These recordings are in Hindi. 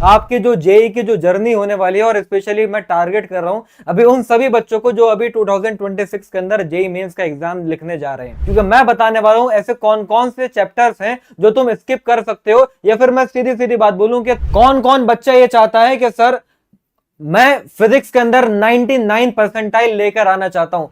आपकी जो जेई की जो जर्नी होने वाली है, और स्पेशली मैं टारगेट कर रहा हूं अभी उन सभी बच्चों को जो अभी 2026 के अंदर जेई मेंस का एग्जाम लिखने जा रहे हैं, क्योंकि मैं बताने वाला हूं ऐसे कौन कौन से चैप्टर्स हैं जो तुम स्किप कर सकते हो। या फिर मैं सीधी सीधी बात बोलूं कि कौन कौन बच्चा ये चाहता है कि सर मैं फिजिक्स के अंदर 99 परसेंटाइल लेकर आना चाहता हूं।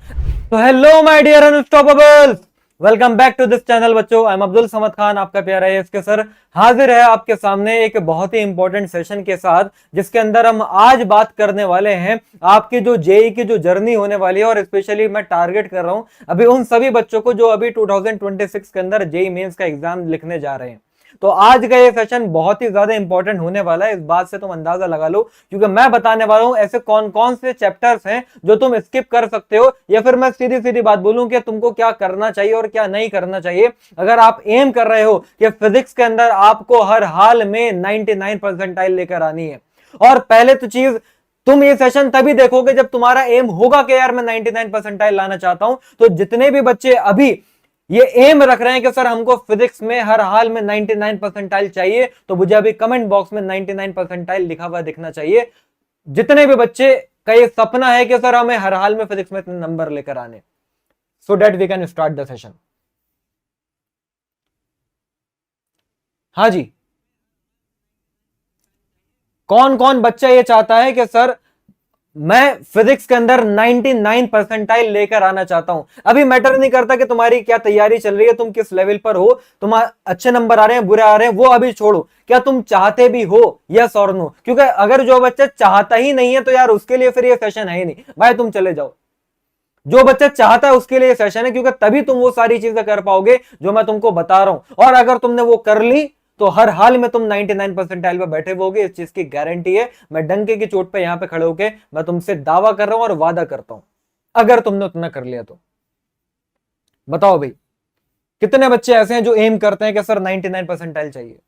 तो hello my dear unstoppables, welcome back to this channel बच्चों। आई एम अब्दुल समद खान, आपका प्यारा एएसके सर हाजिर है आपके सामने एक बहुत ही इंपॉर्टेंट सेशन के साथ, जिसके अंदर हम आज बात करने वाले हैं आपकी जो जेई की जो जर्नी होने वाली है, और स्पेशली मैं टारगेट कर रहा हूं अभी उन सभी बच्चों को जो अभी 2026 के अंदर जेई मेंस का एग्जाम लिखने जा रहे हैं। तो आज का ये सेशन बहुत ही ज्यादा इंपॉर्टेंट होने वाला है, इस बात से तुम अंदाजा लगा लो, क्योंकि मैं बताने वाला हूं ऐसे कौन कौन से चैप्टर्स हैं जो तुम स्किप कर सकते हो। या फिर मैं सीधी सीधी बात बोलूं कि तुमको क्या करना चाहिए और क्या नहीं करना चाहिए अगर आप एम कर रहे हो कि फिजिक्स के अंदर आपको हर हाल में 99 परसेंटाइल लेकर आनी है। और पहले तो चीज, तुम ये सेशन तभी देखोगे जब तुम्हारा एम होगा कि यार मैं 99 परसेंटाइल लाना चाहता हूं। तो जितने भी बच्चे अभी ये एम रख रहे हैं कि सर हमको फिजिक्स में हर हाल में 99 परसेंटाइल चाहिए, तो मुझे अभी कमेंट बॉक्स में 99 परसेंटाइल लिखा हुआ दिखना चाहिए। जितने भी बच्चे का ये सपना है कि सर हमें हर हाल में फिजिक्स में इतने नंबर लेकर आने, so that we can start the session. हाँ जी, कौन कौन बच्चा ये चाहता है कि सर मैं फिजिक्स के अंदर 99 परसेंटाइल लेकर आना चाहता हूं। अभी मैटर नहीं करता कि तुम्हारी क्या तैयारी चल रही है, तुम किस लेवल पर हो, तुम्हारे अच्छे नंबर आ रहे हैं बुरे आ रहे हैं, वो अभी छोड़ो। क्या तुम चाहते भी हो, यस और नो? क्योंकि अगर जो बच्चा चाहता ही नहीं है तो यार उसके लिए फिर ये सेशन है ही नहीं भाई, तुम चले जाओ। जो बच्चा चाहता है उसके लिए सेशन है, क्योंकि तभी तुम वो सारी चीजें कर पाओगे जो मैं तुमको बता रहा हूं। और अगर तुमने वो कर ली तो हर हाल में तुम 99 परसेंटाइल पे बैठे होगे, इस चीज की गारंटी है। मैं डंके की चोट पे यहां पे खड़े होके मैं तुमसे दावा कर रहा हूं और वादा करता हूं, अगर तुमने उतना कर लिया तो। बताओ भाई, कितने बच्चे ऐसे हैं जो एम करते हैं कि सर 99 परसेंटाइल चाहिए?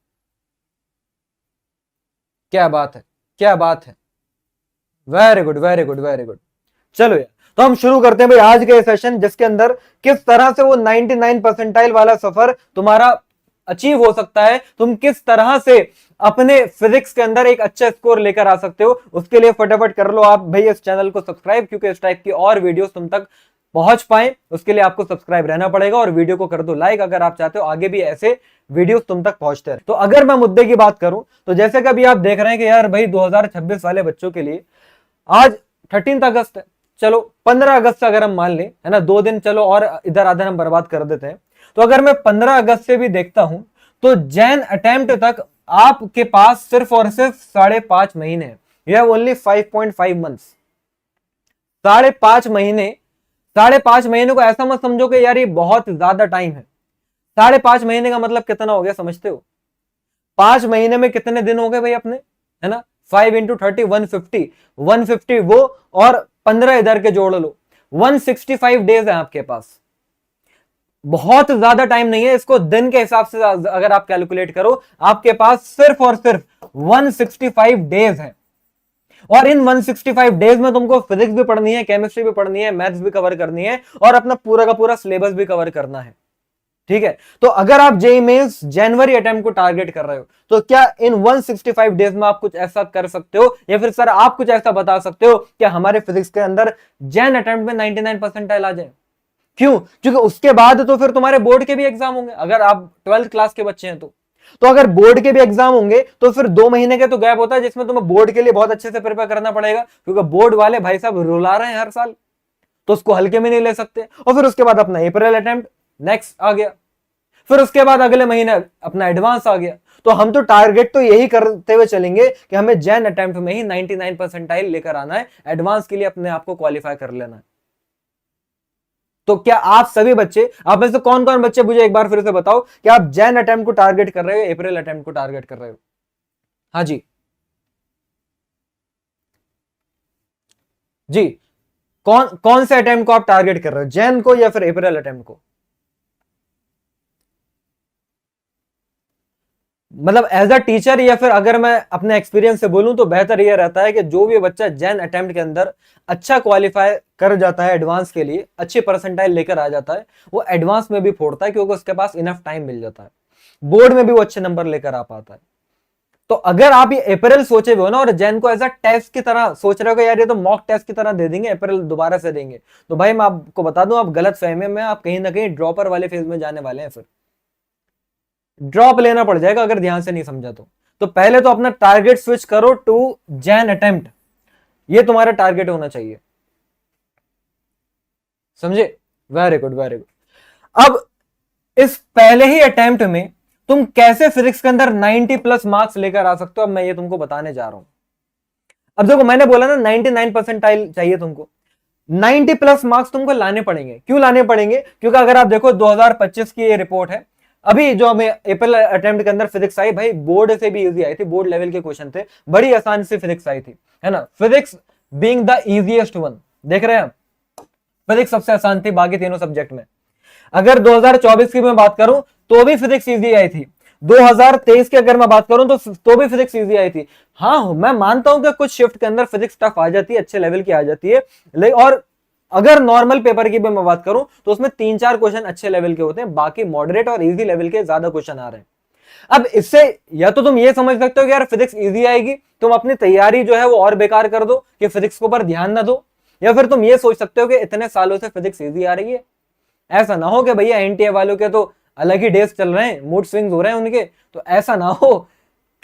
क्या बात है, क्या बात है, very good very good very good. चलो यार, तो हम शुरू करते हैं भाई आज के सेशन, जिसके अंदर किस तरह से वो 99 परसेंटाइल वाला सफर तुम्हारा अचीव हो सकता है, तुम किस तरह से अपने फिजिक्स के अंदर एक अच्छा स्कोर लेकर आ सकते हो। उसके लिए फटाफट कर लो आप भाई इस चैनल को सब्सक्राइब, क्योंकि इस टाइप की और वीडियोस तुम तक पहुंच पाए उसके लिए आपको सब्सक्राइब रहना पड़ेगा। और वीडियो को कर दो लाइक अगर आप चाहते हो आगे भी ऐसे वीडियोस तुम तक पहुंचते रहे। तो अगर मैं मुद्दे की बात करूं तो जैसे कि अभी आप देख रहे हैं कि यार भाई 2026 वाले बच्चों के लिए आज 13 अगस्त है, चलो 15 अगस्त से अगर हम मान लें, है ना, 2 दिन चलो और इधर आधा हम बर्बाद कर देते हैं। तो अगर मैं 15 अगस्त से भी देखता हूं तो जैन अटेम्प्ट तक आपके पास सिर्फ और सिर्फ 5.5 महीने हैं। You have only 5.5 months. 5.5 महीने, 5.5 महीने को ऐसा मत समझो कि यार ये बहुत ज्यादा टाइम है। 5.5 महीने का मतलब कितना हो गया समझते हो? 5 महीने में कितने दिन हो गए भाई अपने, है ना? 5 × 30 150, 150 वो और 15 इधर के जोड़ लो, 165 डेज है आपके पास। बहुत ज्यादा टाइम नहीं है, इसको दिन के हिसाब से अगर आप कैलकुलेट करो आपके पास सिर्फ और सिर्फ 165 डेज है। और इन 165 डेज में तुमको फिजिक्स भी पढ़नी है, केमिस्ट्री भी पढ़नी है, मैथ्स भी कवर करनी है, और अपना पूरा का पूरा सिलेबस भी कवर करना है। ठीक है, तो अगर आप जेईई मेंस जनवरी अटेम्प्ट को टारगेट कर रहे हो तो क्या इन 165 डेज में आप कुछ ऐसा कर सकते हो, या फिर सर आप कुछ ऐसा बता सकते हो कि हमारे फिजिक्स के अंदर जैन अटेम्प्ट में 99 परसेंटाइल आ जाए? क्यों? क्योंकि उसके बाद तो फिर तुम्हारे बोर्ड के भी एग्जाम होंगे, अगर आप 12th क्लास के बच्चे हैं तो अगर बोर्ड के भी एग्जाम होंगे तो फिर 2 महीने के तो गैप होता है, जिसमें तुम्हें बोर्ड के लिए बहुत अच्छे से प्रिपेयर करना पड़ेगा, क्योंकि बोर्ड वाले भाई साहब रुला रहे हैं हर साल, तो उसको हल्के में नहीं ले सकते। और फिर उसके बाद अपना अप्रैल अटेम्प्ट नेक्स्ट आ गया, फिर उसके बाद अगले महीने अपना एडवांस आ गया। तो हम तो टारगेट तो यही करते हुए चलेंगे कि हमें जैन अटेम्प्ट में ही 99 परसेंटाइल लेकर आना है, एडवांस के लिए अपने आप को क्वालिफाई कर लेना है। तो क्या आप सभी बच्चे, आप में से कौन कौन बच्चे मुझे एक बार फिर से बताओ कि आप जैन अटेम्प्ट को टारगेट कर रहे हो, अप्रैल अटेम्प्ट को टारगेट कर रहे हो? हाँ जी जी, कौन कौन से अटेम्प्ट को आप टारगेट कर रहे हो, जैन को या फिर अप्रैल अटेम्प्ट को? मतलब एज अ टीचर, या फिर अगर मैं अपने एक्सपीरियंस से बोलूं तो बेहतर यह रहता है कि जो भी बच्चा जैन अटेम्प्ट के अंदर अच्छा क्वालिफाई कर जाता है, एडवांस के लिए अच्छी परसेंटाइल लेकर आ जाता है, वो एडवांस में भी फोड़ता है, क्योंकि उसके पास इनफ टाइम मिल जाता है, बोर्ड में भी वो अच्छे नंबर लेकर आ पाता है। तो अगर आप ये अप्रैल सोचे हुए हो ना और जैन को एज अ टेस्ट की तरह सोच रहे हो कि यार ये तो मॉक टेस्ट की तरह दे देंगे, अप्रैल दोबारा से देंगे, तो भाई मैं आपको बता दूं आप गलत फहमी में, आप कहीं ना कहीं ड्रॉपर वाले फेज में जाने वाले हैं, फिर ड्रॉप लेना पड़ जाएगा अगर ध्यान से नहीं समझा तो पहले तो अपना टारगेट स्विच करो टू जैन अटेम्प्ट, ये तुम्हारा टारगेट होना चाहिए, समझे? Very good very good. अब इस पहले ही अटेम्प्ट में तुम कैसे फिजिक्स के अंदर 90 प्लस मार्क्स लेकर आ सकते हो, अब मैं ये तुमको बताने जा रहा हूं। अब देखो मैंने बोला ना 99 परसेंटाइल चाहिए तुमको, 90 प्लस मार्क्स तुमको लाने पड़ेंगे। क्यों लाने पड़ेंगे? क्योंकि अगर आप देखो 2025 की ये रिपोर्ट है, अभी जो हमें अप्रैल अटेम्प्ट के अंदर फिजिक्स आई, भाई बोर्ड से भी इजी आई थी, बोर्ड लेवल के क्वेश्चन थे, बड़ी आसान से फिजिक्स आई थी, है ना? Physics being the easiest one, देख रहे हैं आप, फिजिक्स सबसे आसान थी बाकी तीनों सब्जेक्ट में। अगर 2024 की मैं बात करूं तो भी फिजिक्स इजी आई थी, 2023 की अगर मैं बात करूं तो भी फिजिक्स इजी आई थी। हाँ मैं मानता हूं कि कुछ शिफ्ट के अंदर फिजिक्स टफ आ जाती है, अच्छे लेवल की आ जाती है, और अगर नॉर्मल पेपर की भी मैं बात करूं तो उसमें 3-4 क्वेश्चन अच्छे लेवल के होते हैं, बाकी मॉडरेट और इजी लेवल के ज्यादा क्वेश्चन आ रहे हैं। अब इससे या तो तुम ये समझ सकते हो कि यार फिजिक्स इजी आएगी, तुम अपनी तैयारी जो है वो और बेकार कर दो कि फिजिक्स के ऊपर ध्यान ना दो, या फिर तुम ये सोच सकते हो कि इतने सालों से फिजिक्स इजी आ रही है, ऐसा ना हो कि भैया एनटीए वालों के तो अलग ही डेज चल रहे हैं, मूड स्विंग्स हो रहे हैं उनके, तो ऐसा ना हो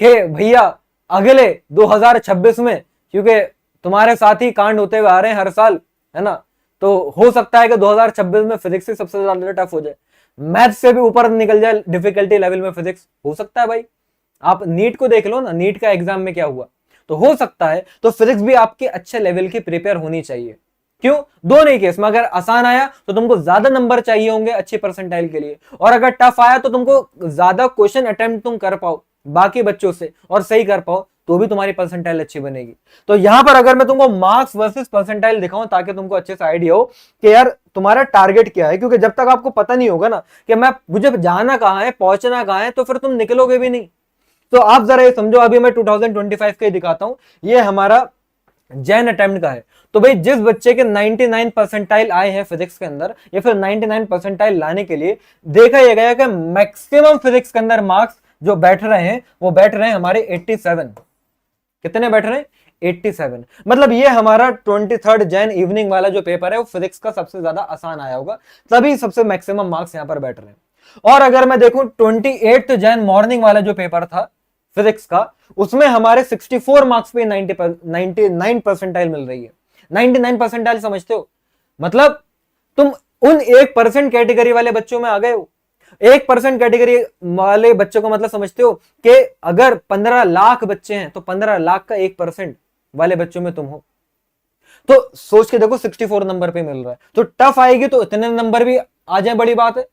कि भैया अगले 2026 में, क्योंकि तुम्हारे साथ ही कांड होते हुए आ रहे हैं हर साल, है ना, तो हो सकता है कि 2026 में फिजिक्स ही सबसे ज्यादा टफ हो जाए, मैथ से भी ऊपर निकल जाए डिफिकल्टी लेवल में फिजिक्स, हो सकता है भाई। आप नीट को देख लो ना, नीट का एग्जाम में क्या हुआ, तो हो सकता है, तो फिजिक्स भी आपके अच्छे लेवल की प्रिपेयर होनी चाहिए। क्यों? दोनों ही केस में अगर आसान आया तो तुमको ज्यादा नंबर चाहिए होंगे अच्छी परसेंटाइल के लिए, और अगर टफ आया तो तुमको ज्यादा क्वेश्चन अटेम्प्ट तुम कर पाओ बाकी बच्चों से और सही कर पाओ, तो भी तुम्हारी परसेंटाइल अच्छी बनेगी। तो यहां पर अगर मैं तुमको मार्क्स वर्सेस परसेंटाइल दिखाऊं ताकि तुमको अच्छे से आइडिया हो कि यार तुम्हारा टारगेट क्या है, क्योंकि जब तक आपको पता नहीं होगा ना कि मुझे जाना कहां है, पहुंचना कहां है, तो फिर तुम निकलोगे भी नहीं। तो आप जरा ये समझो, अभी मैं 2025 का ही दिखाता हूं, ये हमारा जैन अटेम्प्ट का है। तो भाई जिस बच्चे के 99 परसेंटाइल आए हैं फिजिक्स के अंदर, या फिर 99 परसेंटाइल लाने के लिए देखा यह गया कि मैक्सिमम फिजिक्स के अंदर मार्क्स जो बैठ रहे हैं वो बैठ रहे हैं हमारे 87। कितने बैठ रहे हैं? 87। मतलब ये हमारा 23 जैन इवनिंग वाला जो पेपर है वो फिजिक्स का सबसे ज्यादा आसान आया होगा, तभी सबसे मैक्सिमम मार्क्स यहां पर बैठ रहे हैं। और अगर मैं देखूं 28 जैन मॉर्निंग वाला जो पेपर था फिजिक्स का, उसमें हमारे 64 मार्क्स पे 99 परसेंटाइल मिल रही है। 99 परसेंटाइल समझते हो? मतलब तुम उन 1% कैटेगरी वाले बच्चों में आ गए हो। 1% कैटेगरी वाले बच्चों को मतलब समझते हो कि अगर 15 लाख बच्चे हैं तो 15 लाख का 1% वाले बच्चों में तुम हो। तो सोच के देखो 64 नंबर पे मिल रहा है, तो टफ आएगी तो इतने नंबर भी आ जाए बड़ी बात है,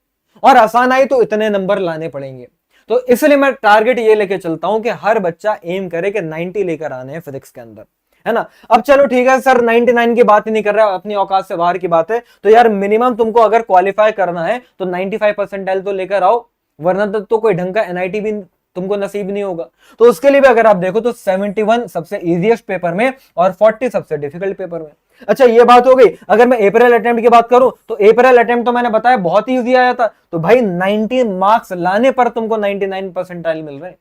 और आसान आई तो इतने नंबर लाने पड़ेंगे। तो इसलिए मैं टारगेट ये लेके चलता हूं कि हर बच्चा एम करे कि 90 लेकर आने हैं फिजिक्स के अंदर, है ना। अब चलो ठीक है सर 99 की बात ही नहीं कर रहा, अपनी औकात से बाहर की बात है, तो यार मिनिमम तुमको अगर क्वालिफाई करना है तो 95 परसेंटाइल तो लेकर आओ, वरना तो कोई ढंग का एनआईटी भी तुमको नसीब नहीं होगा। तो उसके लिए भी अगर आप देखो तो 71 सबसे इजीएस्ट पेपर में और 40 सबसे डिफिकल्ट पेपर में। अच्छा ये बात हो गई। अगर मैं अप्रैल अटेम्प्ट की बात करूं तो अप्रैल अटेम्प्ट तो मैंने बताया बहुत ही इजी आया था, तो भाई 90 मार्क्स लाने पर तुमको 99 परसेंटाइल मिल रहे हैं।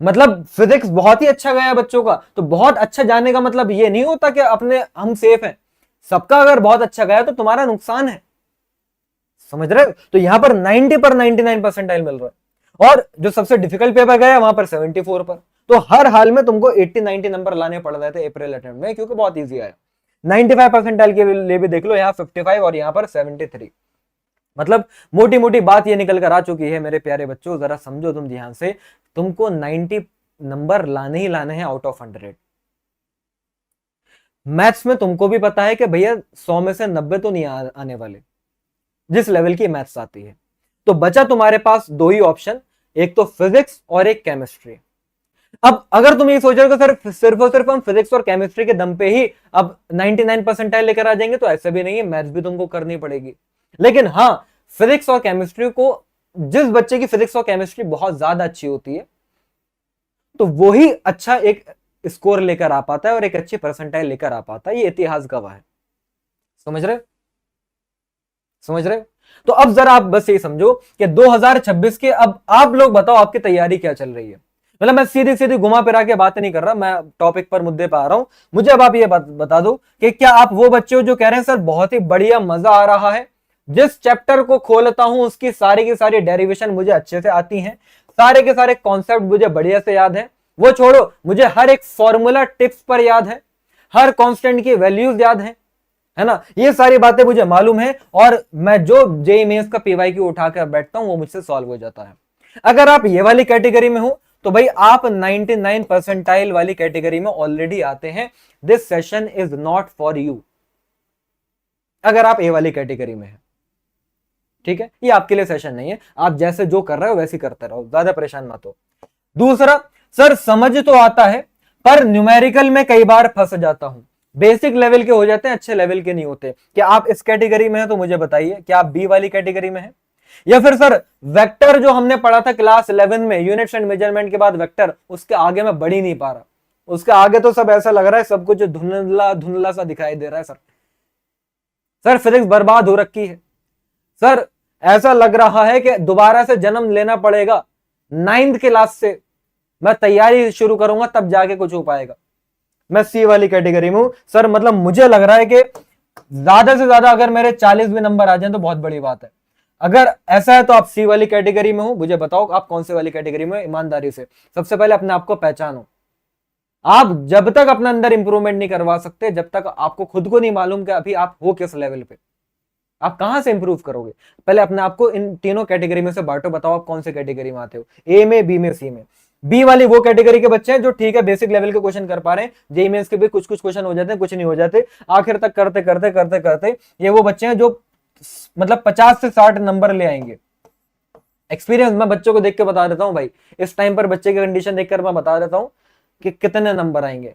मतलब फिजिक्स बहुत ही अच्छा गया बच्चों का, तो बहुत अच्छा जाने का मतलब ये नहीं होता कि अपने हम सेफ हैं। सबका अगर बहुत अच्छा गया तो तुम्हारा नुकसान है, समझ रहे हो? तो यहां पर 90 पर 99 परसेंटाइल मिल रहा है, और जो सबसे डिफिकल्ट पेपर गया वहां पर 74 पर। तो हर हाल में तुमको 80-90 नंबर लाने पड़ रहे थे अप्रैल अटेम्प्ट में, क्योंकि बहुत ईजी आया। 95 परसेंटाइल के लिए भी देख लो, यहाँ 55 और यहाँ पर 73। मतलब मोटी मोटी बात ये निकल कर आ चुकी है मेरे प्यारे बच्चों, जरा समझो तुम ध्यान से, तुमको 90 नंबर लाने ही लाने हैं आउट ऑफ 100। मैथ्स में तुमको भी पता है कि भैया 100 में से 90 तो नहीं आने वाले, जिस लेवल की मैथ्स आती है। तो बचा तुम्हारे पास दो ही ऑप्शन, एक तो फिजिक्स और एक केमिस्ट्री। अब अगर तुम ये सोच रहे हो सर सिर्फ और सिर्फ हम फिजिक्स और केमिस्ट्री के दम पे ही अब 99 परसेंटाइल लेकर आ जाएंगे, तो ऐसा भी नहीं है, मैथ्स भी तुमको करनी पड़ेगी। लेकिन हाँ, फिजिक्स और केमिस्ट्री को, जिस बच्चे की फिजिक्स और केमिस्ट्री बहुत ज्यादा अच्छी होती है तो वो ही अच्छा एक स्कोर लेकर आ पाता है और एक अच्छी परसेंटाइल लेकर आ पाता है, ये इतिहास गवाह है। समझ रहे? समझ रहे? तो अब जरा आप बस ये समझो कि 2026 के, अब आप लोग बताओ आपकी तैयारी क्या चल रही है। मतलब मैं सीधी सीधी घुमा फिरा के बात नहीं कर रहा, मैं टॉपिक पर मुद्दे पे आ रहा हूं। मुझे अब आप ये बता दो कि क्या आप वो बच्चे हो जो कह रहे हैं सर बहुत ही बढ़िया मजा आ रहा है, जिस चैप्टर को खोलता हूं उसकी सारी की सारी डेरिवेशन मुझे अच्छे से आती हैं, सारे के सारे कॉन्सेप्ट मुझे बढ़िया से याद है, वो छोड़ो मुझे हर एक फॉर्मूला टिप्स पर याद है, हर कांस्टेंट की वैल्यूज याद है ना, ये सारी बातें मुझे मालूम है, और मैं जो जेईई मेंस का पीवाईक्यू उठा कर बैठता हूं वो मुझसे सॉल्व हो जाता है। अगर आप ये वाली कैटेगरी में हो तो भाई आप 99 परसेंटाइल वाली कैटेगरी में ऑलरेडी आते हैं। This session is not for you, अगर आप ए वाली कैटेगरी में है, ठीक है, ये आपके लिए सेशन नहीं है। आप जैसे जो कर रहे हो वैसे करते रहो, ज्यादा परेशान मत हो। दूसरा, सर समझ तो आता है पर न्यूमेरिकल में कई बार फंस जाता हूं। बेसिक लेवल के हो जाते हैं, अच्छे लेवल के नहीं होते। क्या आप इस कैटेगरी में है तो मुझे बताइए, क्या आप बी वाली कैटेगरी में है? या फिर सर वेक्टर जो हमने पढ़ा था क्लास 11 में, यूनिट्स एंड मेजरमेंट के बाद वेक्टर, उसके आगे मैं बढ़ ही नहीं पा रहा, उसके आगे तो सब ऐसा लग रहा है सब कुछ धुंधला धुंधला सा दिखाई दे रहा है। सर फिजिक्स बर्बाद हो रखी है सर, ऐसा लग रहा है कि दोबारा से जन्म लेना पड़ेगा, 9th क्लास से मैं तैयारी शुरू करूंगा तब जाके कुछ हो पाएगा। मैं सी वाली कैटेगरी में हूं सर, मतलब मुझे लग रहा है कि ज्यादा से ज्यादा अगर मेरे 40 भी नंबर आ जाए तो बहुत बड़ी बात है। अगर ऐसा है तो आप सी वाली कैटेगरी में हो, मुझे बताओ आप कौन सी वाली कैटेगरी में, ईमानदारी से सबसे पहले अपने आप को पहचानो। आप जब तक अपने अंदर इंप्रूवमेंट नहीं करवा सकते, जब तक आपको खुद को नहीं मालूम कि अभी आप हो किस लेवल पे, आप कहां से इंप्रूव करोगे? पहले अपने आप को इन तीनों कैटेगरी में से बांटो, बताओ आप कौन से कैटेगरी में आते हो, ए में, बी में, सी में। बी वाली वो कैटेगरी के बच्चे हैं जो ठीक है बेसिक लेवल के क्वेश्चन कर पा रहे हैं, जेईई मेंस के भी कुछ कुछ क्वेश्चन हो जाते हैं, कुछ नहीं हो जाते, आखिर तक करते करते करते करते ये वो बच्चे हैं जो मतलब 50 से 60 नंबर ले आएंगे। एक्सपीरियंस मैं बच्चों को देख के बता देता हूं भाई, इस टाइम पर बच्चे की कंडीशन देखकर मैं बता देता हूं कि कितने नंबर आएंगे।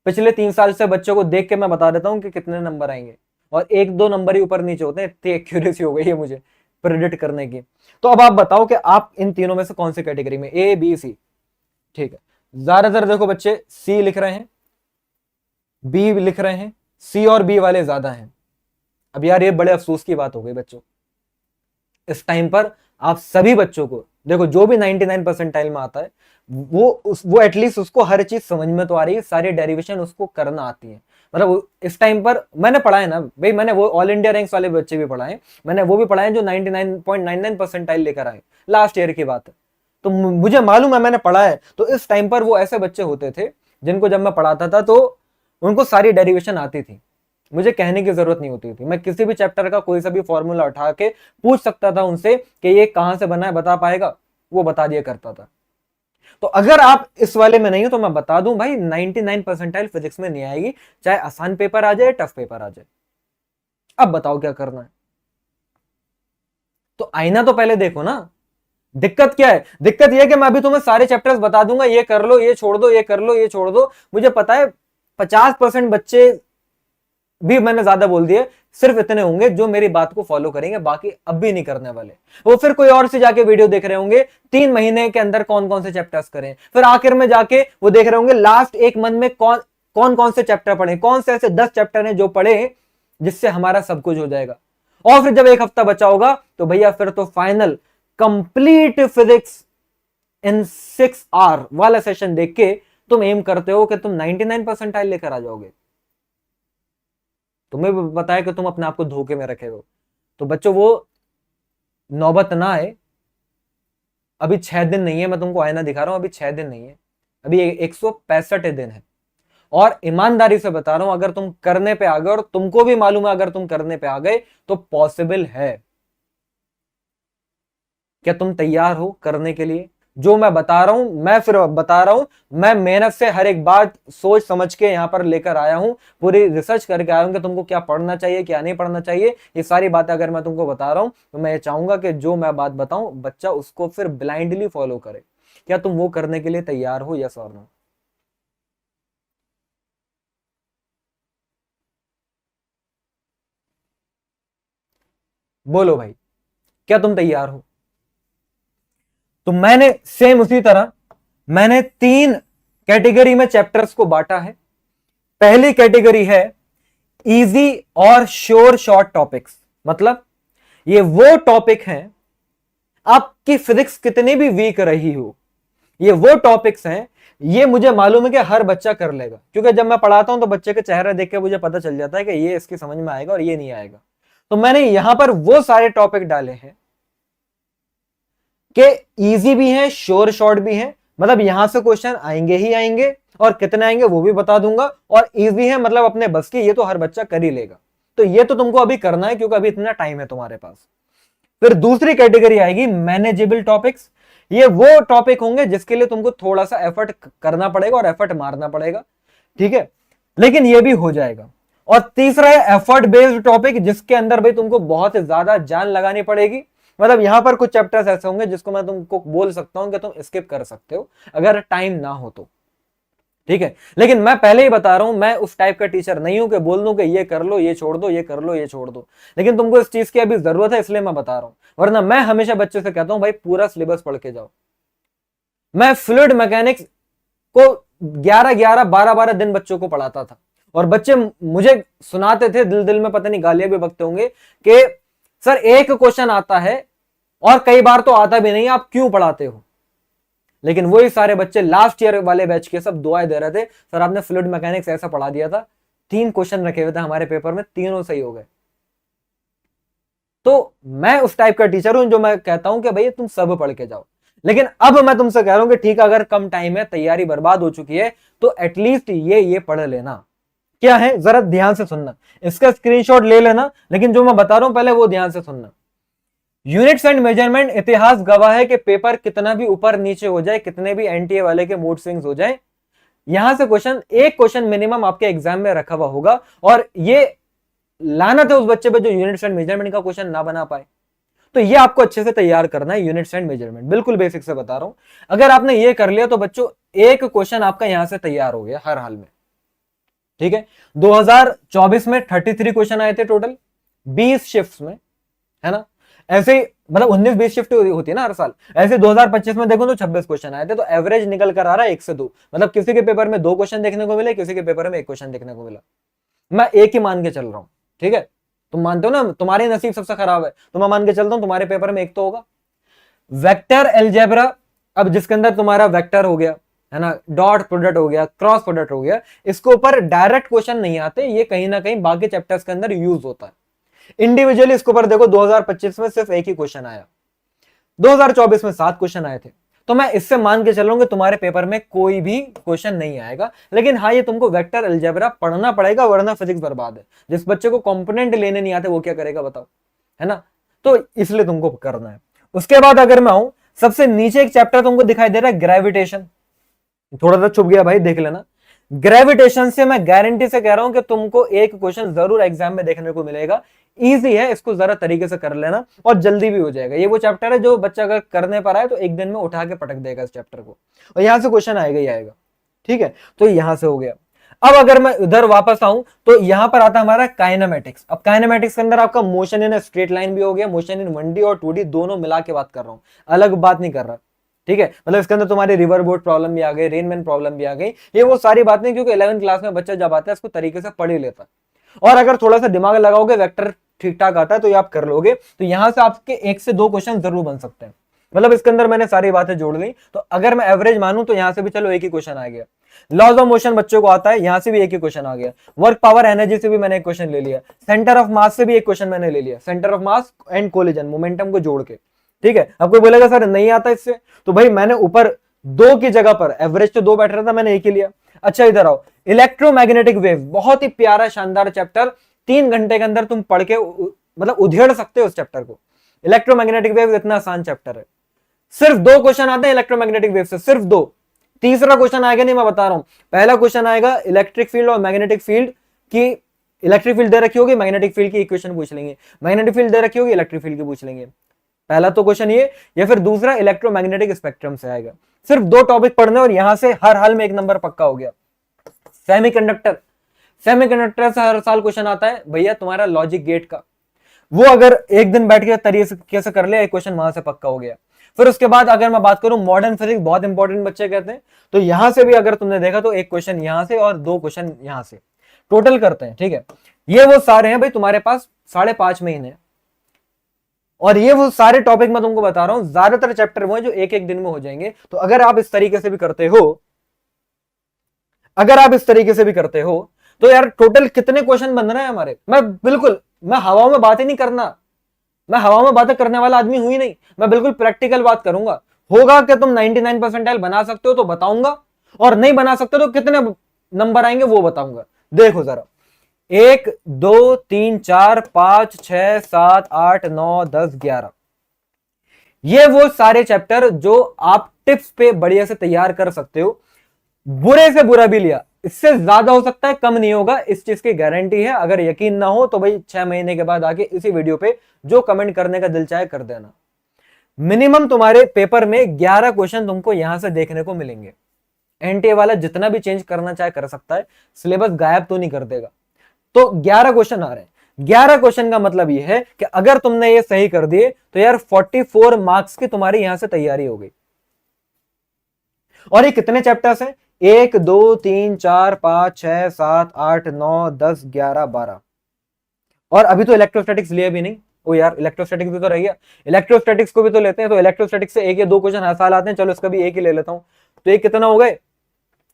पिछले 3 साल से बच्चों को देख के मैं बता देता हूं कि कितने नंबर आएंगे, और 1-2 नंबर ही ऊपर नीचे होते हैं। इतनी एक्यूरेसी हो गई है मुझे प्रेडिक्ट करने की। तो अब आप बताओ कि आप इन तीनों में से कौन सी कैटेगरी में, ए बी सी? ठीक है, ज्यादातर देखो बच्चे सी लिख रहे हैं, बी लिख रहे हैं, सी और बी वाले ज्यादा हैं। अब यार ये बड़े अफसोस की बात हो गई बच्चों, इस टाइम पर आप सभी बच्चों को देखो, जो भी 99 परसेंटाइल में आता है वो एटलीस्ट उसको हर चीज समझ में तो आ रही है, सारी डेरिवेशन उसको करना आती है। मतलब इस टाइम पर मैंने पढ़ा है ना भाई, मैंने वो ऑल इंडिया रैंक्स वाले बच्चे भी पढ़ाए, मैंने वो भी पढ़ाए जो 99.99 परसेंटाइल लेकर आए, लास्ट ईयर की बात है। तो मुझे मालूम है, मैंने पढ़ा है। तो इस टाइम पर वो ऐसे बच्चे होते थे जिनको जब मैं पढ़ाता था तो उनको सारी डेरिवेशन आती थी, मुझे कहने की जरूरत नहीं होती थी। मैं किसी भी चैप्टर का कोई सा भी फॉर्मूला उठा के पूछ सकता था उनसे कि ये कहां से बना है, बता पाएगा? वो बता दिया करता था। तो अगर आप इस वाले में नहीं हो तो मैं बता दूं भाई, 99 परसेंटाइल फिजिक्स में नहीं आएगी, चाहे आसान पेपर आ जाए टफ पेपर आ जाए। अब बताओ क्या करना है? तो आईना तो पहले देखो ना। दिक्कत क्या है? दिक्कत यह कि मैं अभी तुम्हें सारे चैप्टर्स बता दूंगा, ये कर लो, ये छोड़ दो, ये कर लो, ये छोड़ दो। मुझे पता है 50% बच्चे भी मैंने ज्यादा बोल दिए, सिर्फ इतने होंगे जो मेरी बात को फॉलो करेंगे, बाकी अब भी नहीं करने वाले। वो फिर कोई और से जाके वीडियो देख रहे होंगे 3 महीने के अंदर कौन कौन से चैप्टर्स करें, फिर आखिर में जाके वो देख रहे होंगे लास्ट 1 मंथ में कौन कौन से चैप्टर पढ़े, कौन से ऐसे 10 चैप्टर हैं जो पढ़े जिससे हमारा सब कुछ हो जाएगा। और फिर जब 1 हफ्ता बचा होगा तो भैया फिर तो final complete physics in 6 hour वाला सेशन देख के तुम एम करते हो कि तुम 99 परसेंटाइल लेकर आ जाओगे। तुम्हें भी पता है कि तुम अपने आप को धोखे में रखे हो। तो बच्चों वो नौबत ना आए। अभी 6 दिन नहीं है, मैं तुमको आईना दिखा रहा हूं, अभी 6 दिन नहीं है, अभी 165 दिन है। और ईमानदारी से बता रहा हूं, अगर तुम करने पे आ गए, और तुमको भी मालूम है अगर तुम करने पे आ गए तो पॉसिबल है। क्या तुम तैयार हो करने के लिए? जो मैं बता रहा हूं, मैं फिर बता रहा हूं, मैं मेहनत से हर एक बात सोच समझ के यहां पर लेकर आया हूं, पूरी रिसर्च करके आया हूं कि तुमको क्या पढ़ना चाहिए क्या नहीं पढ़ना चाहिए। ये सारी बातें अगर मैं तुमको बता रहा हूं तो मैं ये चाहूंगा कि जो मैं बात बताऊं बच्चा उसको फिर ब्लाइंडली फॉलो करे। क्या तुम वो करने के लिए तैयार हो, यस और नो? बोलो भाई, क्या तुम तैयार हो? तो मैंने सेम उसी तरह मैंने 3 कैटेगरी में चैप्टर्स को बांटा है। पहली कैटेगरी है इजी और श्योर शॉर्ट टॉपिक्स, मतलब ये वो टॉपिक हैं, आपकी फिजिक्स कितनी भी वीक रही हो, ये वो टॉपिक्स हैं, ये मुझे मालूम है कि हर बच्चा कर लेगा, क्योंकि जब मैं पढ़ाता हूं तो बच्चे के चेहरे देख के मुझे पता चल जाता है कि ये इसकी समझ में आएगा और ये नहीं आएगा। तो मैंने यहां पर वो सारे टॉपिक डाले हैं कि इजी भी हैं, श्योर शॉर्ट भी हैं, मतलब यहां से क्वेश्चन आएंगे ही आएंगे, और कितने आएंगे वो भी बता दूंगा, और इजी है मतलब अपने बस की, ये तो हर बच्चा कर ही लेगा। तो ये तो तुमको अभी करना है, क्योंकि अभी इतना टाइम है तुम्हारे पास। फिर दूसरी कैटेगरी आएगी मैनेजेबल टॉपिक्स। ये वो टॉपिक होंगे जिसके लिए तुमको थोड़ा सा एफर्ट करना पड़ेगा और एफर्ट मारना पड़ेगा, ठीक है, लेकिन ये भी हो जाएगा। और तीसरा है एफर्ट बेस्ड टॉपिक, जिसके अंदर भाई तुमको बहुत ज्यादा जान लगानी पड़ेगी। मतलब यहां पर कुछ चैप्टर्स ऐसे होंगे जिसको मैं तुमको बोल सकता हूं कि तुम स्किप कर सकते हो अगर टाइम ना हो तो, ठीक है। लेकिन मैं पहले ही बता रहा हूं, मैं उस टाइप का टीचर नहीं हूं कि बोल दूं कि ये कर लो, ये छोड़ दो, ये कर लो, ये छोड़ दो। लेकिन तुमको इस चीज की अभी जरूरत है, इसलिए मैं बता रहा हूं, वरना मैं हमेशा बच्चे से कहता हूं भाई पूरा सिलेबस पढ़ के जाओ। मैं फ्लूइड मैकेनिक्स को 11-11, 12-12 दिन बच्चों को पढ़ाता था, और बच्चे मुझे सुनाते थे, दिल दिल में पता नहीं गालियां भी बकते होंगे कि सर एक क्वेश्चन आता है और कई बार तो आता भी नहीं, आप क्यों पढ़ाते हो। लेकिन वही सारे बच्चे लास्ट ईयर वाले बैच के सब दुआएं दे रहे थे, सर आपने फ्लूइड मैकेनिक्स ऐसा पढ़ा दिया था, 3 क्वेश्चन रखे हुए थे हमारे पेपर में, तीनों सही हो गए। तो मैं उस टाइप का टीचर हूं जो मैं कहता हूं कि भैया तुम सब पढ़ के जाओ। लेकिन अब मैं तुमसे कह रहा हूं कि ठीक है, अगर कम टाइम है, तैयारी बर्बाद हो चुकी है, तो एटलीस्ट ये पढ़ लेना। क्या है जरा ध्यान से सुनना, इसका स्क्रीनशॉट ले लेना, लेकिन जो मैं बता रहा हूं पहले वो ध्यान से सुनना। यूनिट्स एंड मेजरमेंट, इतिहास गवाह है कि पेपर कितना भी ऊपर नीचे हो जाए, कितने भी एनटीए वाले के मूड स्विंग्स हो जाए, यहां से एक क्वेश्चन मिनिमम आपके एग्जाम में रखा हुआ होगा। और ये लानत है उस बच्चे पे जो यूनिट्स एंड मेजरमेंट का क्वेश्चन ना बना पाए। तो ये आपको अच्छे से तैयार करना है, यूनिट्स एंड मेजरमेंट, बिल्कुल बेसिक से बता रहा हूं। अगर आपने ये कर लिया तो बच्चों एक क्वेश्चन आपका यहां से तैयार हो गया हर हाल में, ठीक है। 2024 में 33 क्वेश्चन आए थे टोटल, 20 शिफ्ट्स में, है ना। ऐसे मतलब 19-20 शिफ्ट होती है ना हर साल, ऐसे 2025 में देखो तो 26 क्वेश्चन आए थे। तो एवरेज निकल कर आ रहा है 1 से 2, मतलब किसी के पेपर में 2 क्वेश्चन देखने को मिले, किसी के पेपर में 1 क्वेश्चन देखने को मिला। मैं एक ही मान के चल रहा हूं, ठीक है। तुम मानते हो ना तुम्हारे नसीब सबसे खराब है, तो मैं मान के चलता हूं तुम्हारे पेपर में 1 तो होगा। वेक्टर एल्जेब्रा, अब जिसके अंदर तुम्हारा वेक्टर हो गया, है ना, डॉट प्रोडक्ट हो गया, क्रॉस प्रोडक्ट हो गया, इसके ऊपर डायरेक्ट क्वेश्चन नहीं आते, ये कहीं ना कहीं बाकी चैप्टर्स के अंदर यूज होता है। इंडिविजुअली इसके ऊपर देखो 2025 में सिर्फ 1 ही क्वेश्चन आया, 2024 में 7 क्वेश्चन आए थे। तो मैं इससे मान के चल रहा हूं कि तुम्हारे पेपर में कोई भी क्वेश्चन नहीं आएगा। लेकिन हाँ, ये तुमको वेक्टर अलजेब्रा पढ़ना पड़ेगा, वरना फिजिक्स बर्बाद है। जिस बच्चे को कंपोनेंट लेने नहीं आते वो क्या करेगा बताओ, है ना। तो इसलिए तुमको करना है। उसके बाद अगर मैं आऊं, सबसे नीचे एक चैप्टर तुमको दिखाई दे रहा है ग्रेविटेशन, थोड़ा सा छुप गया भाई, देख लेना। ग्रेविटेशन से मैं गारंटी से कह रहा हूं कि तुमको एक क्वेश्चन जरूर एग्जाम में देखने को मिलेगा। इजी है, इसको जरा तरीके से कर लेना और जल्दी भी हो जाएगा। ये वो चैप्टर है जो बच्चा अगर करने पर आए तो एक दिन में उठा के पटक देगा इस चैप्टर को, और यहां से क्वेश्चन आएगा ही आएगा, ठीक है। तो यहां से हो गया। अब अगर मैं इधर वापस आऊं तो यहां पर आता हमारा काइनेमेटिक्स। अब काइनेमेटिक्स के अंदर आपका मोशन इन स्ट्रेट लाइन भी हो गया, मोशन इन 1D और 2D दोनों मिला के बात कर रहा हूं, अलग बात नहीं कर रहा, ठीक है। मतलब इसके अंदर तुम्हारी रिवर बोट प्रॉब्लम भी आ गई, रेनमैन प्रॉब्लम भी आ गई, ये वो सारी बातें, क्योंकि 11th क्लास में बच्चा जब आता है इसको तरीके से पढ़ ही लेता है। और अगर थोड़ा सा दिमाग लगाओगे, वेक्टर ठीक ठाक आता है तो ये आप कर लोगे। तो यहां से आपके 1 से 2 क्वेश्चन जरूर बन सकते हैं। मतलब इसके अंदर मैंने सारी बातें जोड़ ली। तो अगर मैं एवरेज मानूं तो यहां से भी चलो 1 ही क्वेश्चन आ गया। लॉज ऑफ मोशन बच्चों को आता है, यहां से भी 1 ही क्वेश्चन आ गया। वर्क पावर एनर्जी से भी मैंने 1 क्वेश्चन ले लिया। सेंटर ऑफ मास से भी 1 क्वेश्चन मैंने ले लिया, centre of mass and collision, momentum को जोड़ के, ठीक है। अब कोई बोलेगा सर नहीं आता इससे, तो भाई मैंने ऊपर 2 की जगह पर, एवरेज तो 2 बैठ रहा था, मैंने 1 ही लिया। अच्छा इधर आओ, इलेक्ट्रोमैग्नेटिक वेव, बहुत ही प्यारा शानदार चैप्टर, 3 घंटे के अंदर तुम पढ़ के मतलब उधेड़ सकते हो उस चैप्टर को। इलेक्ट्रोमैग्नेटिक वेव इतना आसान चैप्टर है, सिर्फ 2 क्वेश्चन आते हैं इलेक्ट्रोमैग्नेटिक वेव से, सिर्फ 2। तीसरा क्वेश्चन आएगा नहीं, मैं बता रहा हूं। पहला क्वेश्चन आएगा इलेक्ट्रिक फील्ड और मैग्नेटिक फील्ड की, इलेक्ट्रिक फील्ड दे रखी होगी, मैग्नेटिक फील्ड की इक्वेशन पूछ लेंगे, मैग्नेटिक फील्ड दे रखी होगी, इलेक्ट्रिक फील्ड की पूछ लेंगे। पहला तो क्वेश्चन ये, या फिर दूसरा इलेक्ट्रोमैग्नेटिक स्पेक्ट्रम से आएगा। सिर्फ 2 टॉपिक पढ़ने और यहां से हर हाल में 1 नंबर पक्का हो गया। सेमीकंडक्टर, सेमीकंडक्टर से हर साल क्वेश्चन आता है भैया तुम्हारा लॉजिक गेट का, वो अगर एक दिन बैठ के तरीके से कर लिया, 1 क्वेश्चन वहां से पक्का हो गया। फिर उसके बाद अगर मैं बात करूं मॉडर्न फिजिक्स, बहुत इंपॉर्टेंट बच्चे कहते हैं, तो यहां से भी अगर तुमने देखा तो 1 क्वेश्चन यहां से और 2 क्वेश्चन यहां से टोटल करते हैं, ठीक है। ये वो सारे हैं भाई तुम्हारे पास 5.5 महीने। और ये वो सारे टॉपिक मैं तुमको बता रहा हूं, ज्यादातर चैप्टर वो है जो एक एक दिन में हो जाएंगे। तो अगर आप इस तरीके से भी करते हो, अगर आप इस तरीके से भी करते हो, तो यार टोटल कितने क्वेश्चन बन रहे हैं हमारे। मैं हवाओं में बात ही नहीं करना, मैं हवाओं में बातें करने वाला आदमी हुई नहीं, मैं बिल्कुल प्रैक्टिकल बात करूंगा। होगा कि तुम 99 परसेंटाइल बना सकते हो तो बताऊंगा, और नहीं बना सकते तो कितने नंबर आएंगे वो बताऊंगा। देखो जरा, 1 2 3 4 5 6 7 8 9 10 11, ये वो सारे चैप्टर जो आप टिप्स पे बढ़िया से तैयार कर सकते हो। बुरे से बुरा भी लिया, इससे ज्यादा हो सकता है, कम नहीं होगा, इस चीज की गारंटी है। अगर यकीन ना हो तो भाई 6 महीने के बाद आके इसी वीडियो पे जो कमेंट करने का दिल चाहे कर देना। मिनिमम तुम्हारे पेपर में 11 क्वेश्चन तुमको यहां से देखने को मिलेंगे। एनटीए वाला जितना भी चेंज करना चाहे कर सकता है, सिलेबस गायब तो नहीं कर देगा। तो 11 क्वेश्चन आ रहे हैं। 11 क्वेश्चन का मतलब यह है कि अगर तुमने ये सही कर दिए तो यार 44 मार्क्स की तुम्हारी यहां से तैयारी हो गई। और ये कितने चैप्टर्स हैं? 1 2 3 4 5 6 7 8 9 10 11 12, और अभी तो इलेक्ट्रोस्टैटिक्स लिया भी नहीं। ओ यार, इलेक्ट्रोस्टैटिक्स भी तो रह गया, इलेक्ट्रोस्टैटिक्स को भी तो लेते हैं। तो इलेक्ट्रोस्टैटिक्स से 1 या 2 क्वेश्चन हर साल आते हैं, चलो इसका भी एक ही ले लेता हूं। तो ये कितना हो गए?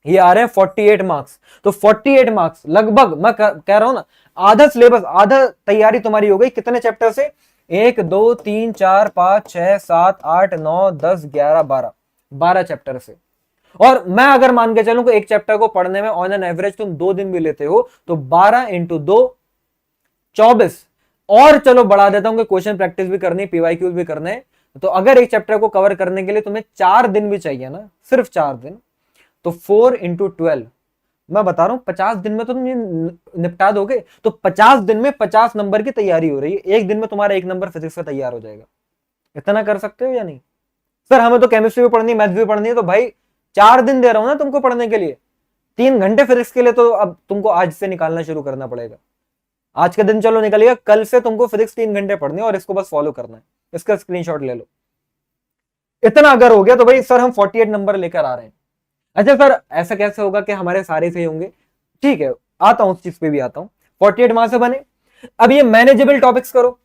ये आ रहे हैं 48 मार्क्स। तो 48 मार्क्स लगभग, मैं कह रहा हूं ना, आधा सिलेबस, आधा तैयारी तुम्हारी हो गई। कितने चैप्टर से? 1 2 3 4 5 6 7 8 9 10 11 12, 12 चैप्टर से। और मैं अगर मान के चलूं कि एक चैप्टर को पढ़ने में ऑन एन एवरेज तुम 2 दिन भी लेते हो, तो 12 इंटू 2 24। और चलो बढ़ा देता हूं कि क्वेश्चन प्रैक्टिस भी करनी, पीवाईक्यूज भी करने, तो अगर एक चैप्टर को कवर करने के लिए तुम्हें 4 दिन भी चाहिए ना, सिर्फ 4 दिन, तो 4 इंटू 12, मैं बता रहा हूं 50 दिन में तो तुम ये निपटा दोगे। तो 50 दिन में 50 नंबर की तैयारी हो रही है। एक दिन में तुम्हारा 1 नंबर फिजिक्स का तैयार हो जाएगा। इतना कर सकते हो या नहीं? सर हमें तो केमिस्ट्री भी पढ़नी है, मैथ्स भी पढ़नी है। तो भाई 4 दिन दे रहा हूं ना तुमको पढ़ने के लिए, 3 घंटे फिजिक्स के लिए तो अब तुमको आज से निकालना शुरू करना पड़ेगा। आज का दिन चलो निकल गया, कल से तुमको फिजिक्स 3 घंटे पढ़नी है और इसको बस फॉलो करना है। इसका स्क्रीनशॉट ले लो। इतना अगर हो गया तो भाई सर हम 48 नंबर लेकर आ रहे हैं। अच्छा सर ऐसा कैसे होगा कि हमारे सारे सही होंगे? ठीक है, आता हूं, उस चीज पे भी आता हूं। 48 वहां से बने। अब ये मैनेजेबल टॉपिक्स करो।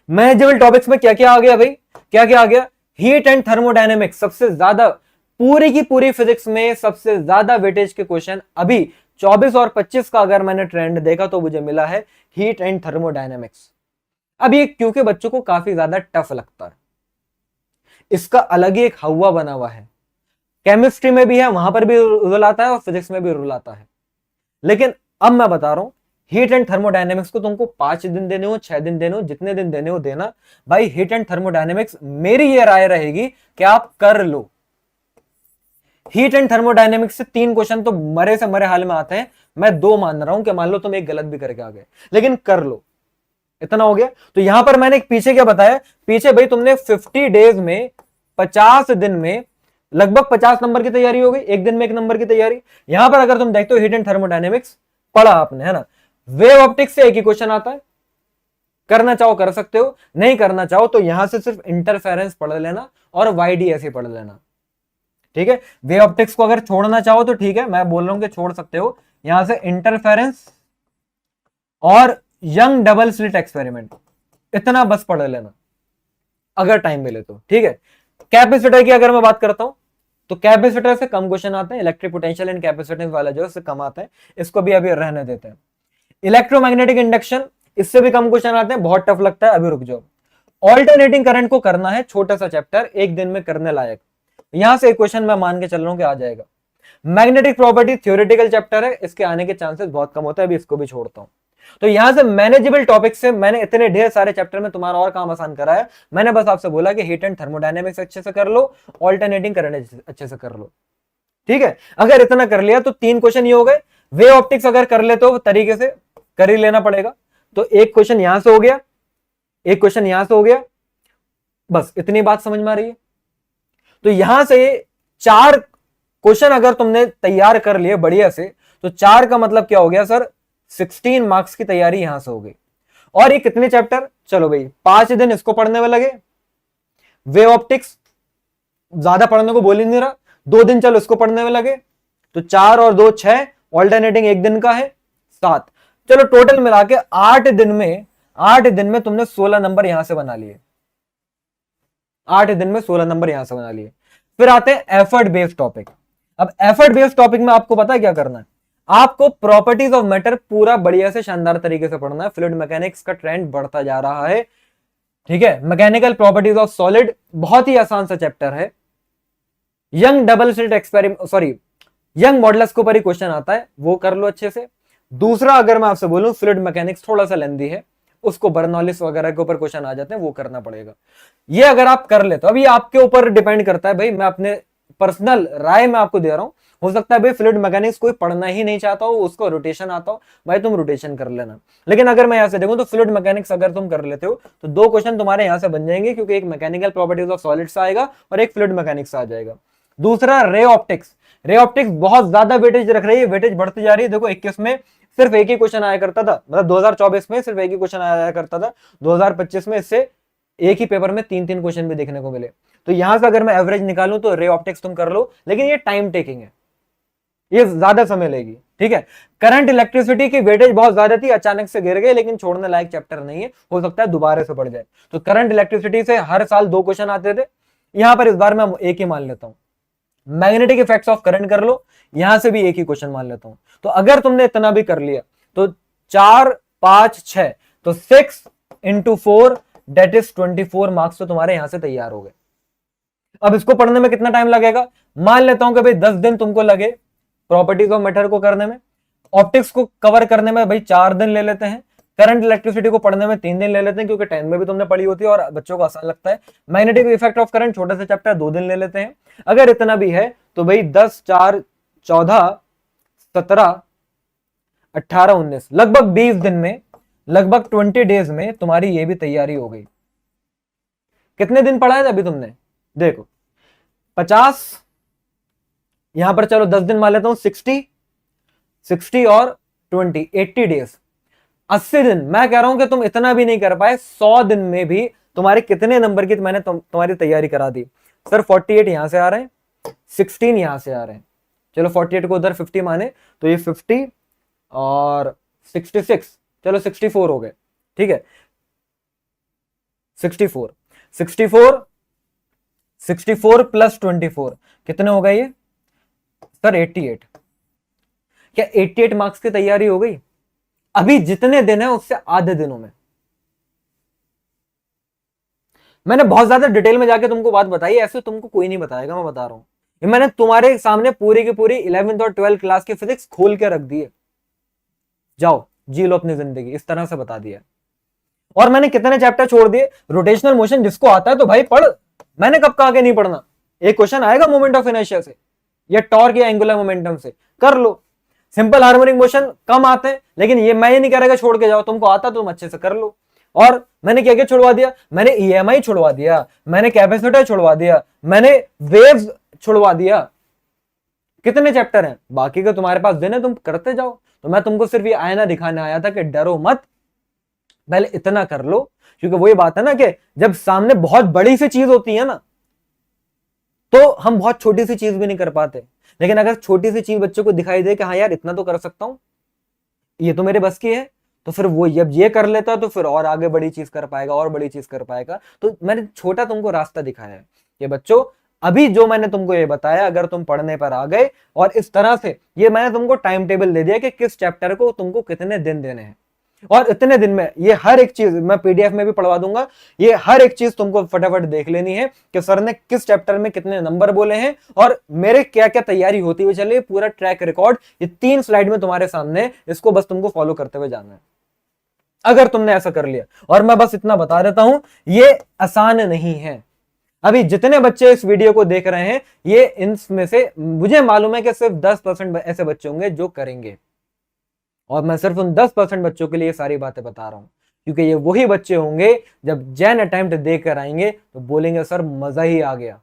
मैनेजेबल टॉपिक्स में क्या क्या आ गया भाई? क्या क्या आ गया? हीट एंड थर्मोडायनेमिक्स, सबसे ज्यादा पूरी की पूरी फिजिक्स में सबसे ज्यादा वेटेज के क्वेश्चन अभी 24 और 25 का अगर मैंने ट्रेंड देखा तो मुझे मिला है हीट एंड थर्मोडायनेमिक्स। अब ये क्योंकि बच्चों को काफी ज्यादा टफ लगता है, इसका अलग ही एक हवा बना हुआ है। केमिस्ट्री में भी है, वहां पर भी रूल आता है, और फिजिक्स में भी रूल आता है। लेकिन अब मैं बता रहा हूं, हीट एंड थर्मोडायनेमिक्स को तुमको 5 दिन देने हो, 6 दिन देने हो, जितने दिन देने हो देना। भाई हीट एंड थर्मोडायनेमिक्स मेरी ये राय रहेगी कि आप कर लो। हीट एंड थर्मोडायनेमिक्स से 3 क्वेश्चन तो मरे से मरे हाल में आते हैं। मैं 2 मान रहा हूं कि मान लो तुम एक गलत भी करके आ गए, लेकिन कर लो। इतना हो गया। तो यहां पर मैंने पीछे क्या बताया? पीछे भाई तुमने 50 डेज में, 50 दिन में लगभग 50 नंबर की तैयारी हो गई, एक दिन में 1 नंबर की तैयारी। यहां पर अगर तुम देखते हो हीट एंड थर्मोडायनेमिक्स पढ़ा आपने, है ना, वेव ऑप्टिक्स से एक ही क्वेश्चन आता है। करना चाहो कर सकते हो, नहीं करना चाहो तो यहां से सिर्फ इंटरफेरेंस पढ़ लेना और वाईडीएसए पढ़ लेना। ठीक है, वेव ऑप्टिक्स को अगर छोड़ना चाहो तो ठीक है, मैं बोल रहा हूं कि छोड़ सकते हो। यहां से इंटरफेरेंस और यंग डबल स्लिट एक्सपेरिमेंट, इतना बस पढ़ लेना अगर टाइम मिले तो। ठीक है, कैपेसिटर की अगर मैं बात करता हूं तो कैपेसिटर से कम क्वेश्चन आते हैं। इलेक्ट्रिक पोटेंशियल एंड कैपेसिटेंस वाला जो है कम आता है, इसको भी अभी रहने देते हैं। इलेक्ट्रोमैग्नेटिक इंडक्शन, इससे भी कम क्वेश्चन आते हैं, बहुत टफ लगता है, अभी रुक जाओ। ऑल्टरनेटिंग करंट को करना है, छोटा सा चैप्टर, एक दिन में करने लायक। यहां से एक क्वेश्चन मैं मान के चल रहा हूं कि आ जाएगा। मैग्नेटिक प्रॉपर्टी थ्योरेटिकल चैप्टर है, इसके आने के चांसेस बहुत कम होते हैं, अभी इसको भी छोड़ता हूं। तो यहां से मैनेजेबल टॉपिक से मैंने इतने ढेर सारे चैप्टर में तुम्हारा और काम आसान करा है। मैंने बस आपसे बोला कि हीट एंड थर्मोडायनेमिक्स अच्छे से कर लो, ऑल्टरनेटिंग करंट अच्छे से कर लो। ठीक है, अगर इतना कर लिया तो 3 क्वेश्चन ये हो गए। वे ऑप्टिक्स अगर कर ले तो तरीके से कर ही लेना पड़ेगा। तो एक क्वेश्चन यहां से हो गया, एक क्वेश्चन यहां से हो गया, बस इतनी बात समझ में आ रही है। तो यहां से 4 क्वेश्चन अगर तुमने तैयार कर लिए बढ़िया से, तो 4 का मतलब क्या हो गया सर? 16 मार्क्स की तैयारी यहां से हो गई। और ये कितने चैप्टर? चलो भाई 5 दिन इसको पढ़ने में लगे, वेव ऑप्टिक्स ज्यादा पढ़ने को बोल ही नहीं रहा, 2 दिन चलो इसको पढ़ने में लगे, तो 4 और 2 6, ऑल्टरनेटिंग एक दिन का है 7। चलो टोटल मिला के 8 दिन में 8 दिन में तुमने 16 नंबर यहां से बना लिए, 8 दिन में 16 नंबर यहां से बना लिए। फिर आते हैं एफर्ट बेस्ड टॉपिक। अब एफर्ट बेस्ड टॉपिक में आपको पता है क्या करना है, आपको प्रॉपर्टीज ऑफ मैटर पूरा बढ़िया से शानदार तरीके से पढ़ना है। फ्लूइड मैकेनिक्स का ट्रेंड बढ़ता जा रहा है, ठीक है। मैकेनिकल प्रॉपर्टीज ऑफ सॉलिड बहुत ही आसान सा चैप्टर है। Young double slit experiment, sorry young models के ऊपर ही क्वेश्चन आता है, वो कर लो अच्छे से। दूसरा अगर मैं आपसे बोलूं फ्लूइड मैकेनिक्स थोड़ा सा लेंदी है, उसको बर्नौलिस वगैरह के ऊपर क्वेश्चन आ जाते हैं, वो करना पड़ेगा। ये अगर आप कर ले तो अभी आपके ऊपर डिपेंड करता है भाई, मैं अपने पर्सनल राय में आपको दे रहा हूं। हो सकता है भाई फ्लूइड मैकेनिक्स कोई पढ़ना ही नहीं चाहता हो, उसको रोटेशन आता हो, भाई तुम रोटेशन कर लेना। लेकिन अगर मैं यहां से देखूं तो फ्लूइड मैकेनिक्स अगर तुम कर लेते हो तो 2 क्वेश्चन तुम्हारे यहां से बन जाएंगे, क्योंकि एक मैकेनिकल प्रॉपर्टीज ऑफ सॉलिड्स आएगा और एक फ्लूइड मैकेनिक्स आ जाएगा। दूसरा रे ऑप्टिक्स, रे ऑप्टिक्स बहुत ज्यादा वेटेज रख रही है, वेटेज बढ़ती जा रही है। देखो 21 में सिर्फ एक ही क्वेश्चन आया करता था, मतलब 2024 में सिर्फ एक ही क्वेश्चन आया करता था, 2025 में इससे एक ही पेपर में 3-3 क्वेश्चन भी देखने को मिले। तो यहां से अगर मैं एवरेज निकालूं तो रे ऑप्टिक्स तुम कर लो, लेकिन ये टाइम टेकिंग है, ये ज्यादा समय लेगी, ठीक है। करंट इलेक्ट्रिसिटी की वेटेज बहुत ज्यादा थी, अचानक से गिर गई, लेकिन छोड़ने लायक चैप्टर नहीं है, हो सकता है दोबारा से पढ़ जाए। तो करंट इलेक्ट्रिसिटी से हर साल 2 क्वेश्चन आते थे, यहां पर इस बार मैं एक ही मान लेता हूं। मैग्नेटिक इफेक्ट्स ऑफ करंट कर लो, यहां से भी एक ही क्वेश्चन मान लेता हूं। तो अगर तुमने इतना भी कर लिया तो 4, 5, 6, तो 6 × 4 दैट इज 24 मार्क्स तो तुम्हारे यहां से तैयार हो गए। अब इसको पढ़ने में कितना टाइम लगेगा, मान लेता हूं कि भाई 10 दिन तुमको लगे प्रॉपर्टीज ऑफ मैटर को करने में, ऑप्टिक्स को कवर करने में भाई 4 दिन ले लेते हैं, करंट इलेक्ट्रिसिटी को पढ़ने में 3 दिन ले लेते हैं, क्योंकि 10 में भी तुमने पढ़ी होती है और बच्चों को आसान लगता है। मैग्नेटिक इफेक्ट ऑफ करंट छोटे से चैप्टर 2 दिन ले लेते हैं। अगर इतना भी है तो भाई 10, 4, 14, 17, 18, 19, लगभग 20 दिन में, लगभग 20 डेज में तुम्हारी ये भी तैयारी हो गई। कितने दिन पढ़ा है अभी तुमने, देखो 50, यहां पर चलो 10 दिन मान लेता हूं, 60 और 20, 80 डेज, 80 दिन। मैं कह रहा हूं कि तुम इतना भी नहीं कर पाए, 100 दिन में भी तुम्हारे कितने नंबर की मैंने तुम्हारी तैयारी करा दी। सर 48 यहां से आ रहे हैं, 16 यहां से आ रहे हैं, चलो 48 को उधर 50 माने तो ये 50 और 66, चलो 64 हो गए, ठीक है। 64 प्लस 24 कितने हो गए ये सर, 88। क्या 88 मार्क्स की तैयारी हो गई अभी जितने दिन है उससे आधे दिनों में? मैंने बहुत ज्यादा डिटेल में जाके तुमको बात बताई, ऐसे तुमको कोई नहीं बताएगा, मैं बता रहा हूं। ये मैंने तुम्हारे सामने पूरी की पूरी 11th और 12th क्लास की फिजिक्स खोल के रख दी है, जाओ जी लो अपनी जिंदगी, इस तरह से बता दिया। और मैंने कितने चैप्टर छोड़ दिए, रोटेशनल मोशन जिसको आता है तो भाई पढ़, मैंने कब कहा कि नहीं पढ़ना। एक क्वेश्चन आएगा मोमेंट ऑफ इनर्शिया से या टॉर्क या एंगुलर मोमेंटम से, कर लो। सिंपल हार्मोनिक मोशन कम आते हैं, लेकिन ये मैं ये नहीं कह रहा छोड़ के जाओ, तुमको आता तुम अच्छे से कर लो। और मैंने क्या क्या छुड़वा दिया, मैंने ईएमआई छुड़वा दिया, मैंने कैपेसिटर छुड़वा दिया, मैंने वेव्स छुड़वा दिया। कितने चैप्टर हैं बाकी के तुम्हारे पास, दिन है, तुम करते जाओ। तो मैं तुमको सिर्फ ये आईना दिखाने आया था कि डरो मत, पहले इतना कर लो। क्योंकि वही बात है ना कि जब सामने बहुत बड़ी सी चीज होती है ना, तो हम बहुत छोटी सी चीज भी नहीं कर पाते। लेकिन अगर छोटी सी चीज बच्चों को दिखाई दे कि हाँ यार इतना तो कर सकता हूं, ये तो मेरे बस की है, तो फिर वो जब ये कर लेता तो फिर और आगे बड़ी चीज कर पाएगा, और बड़ी चीज कर पाएगा। तो मैंने छोटा तुमको रास्ता दिखाया है कि बच्चों अभी जो मैंने तुमको ये बताया, अगर तुम पढ़ने पर आ गए और इस तरह से ये मैंने तुमको टाइम टेबल दे दिया कि किस चैप्टर को तुमको कितने दिन देने हैं, और इतने दिन में ये हर एक चीज मैं पीडीएफ में भी पढ़वा दूंगा। ये हर एक चीज तुमको फटाफट देख लेनी है कि सर ने किस चैप्टर में कितने नंबर बोले हैं और मेरे क्या क्या तैयारी होती हुई चली, पूरा ट्रैक रिकॉर्ड ये 3 स्लाइड में तुम्हारे सामने, इसको बस तुमको फॉलो करते हुए जाना है। अगर तुमने ऐसा कर लिया, और मैं बस इतना बता देता हूं, ये आसान नहीं है। अभी जितने बच्चे इस वीडियो को देख रहे हैं, ये इनमें से मुझे मालूम है कि सिर्फ 10% ऐसे बच्चे होंगे जो करेंगे, और मैं सिर्फ उन 10% बच्चों के लिए ये सारी बातें बता रहा हूं, क्योंकि ये वही बच्चे होंगे जब जैन अटेम्प्ट देकर आएंगे तो बोलेंगे सर मजा ही आ गया,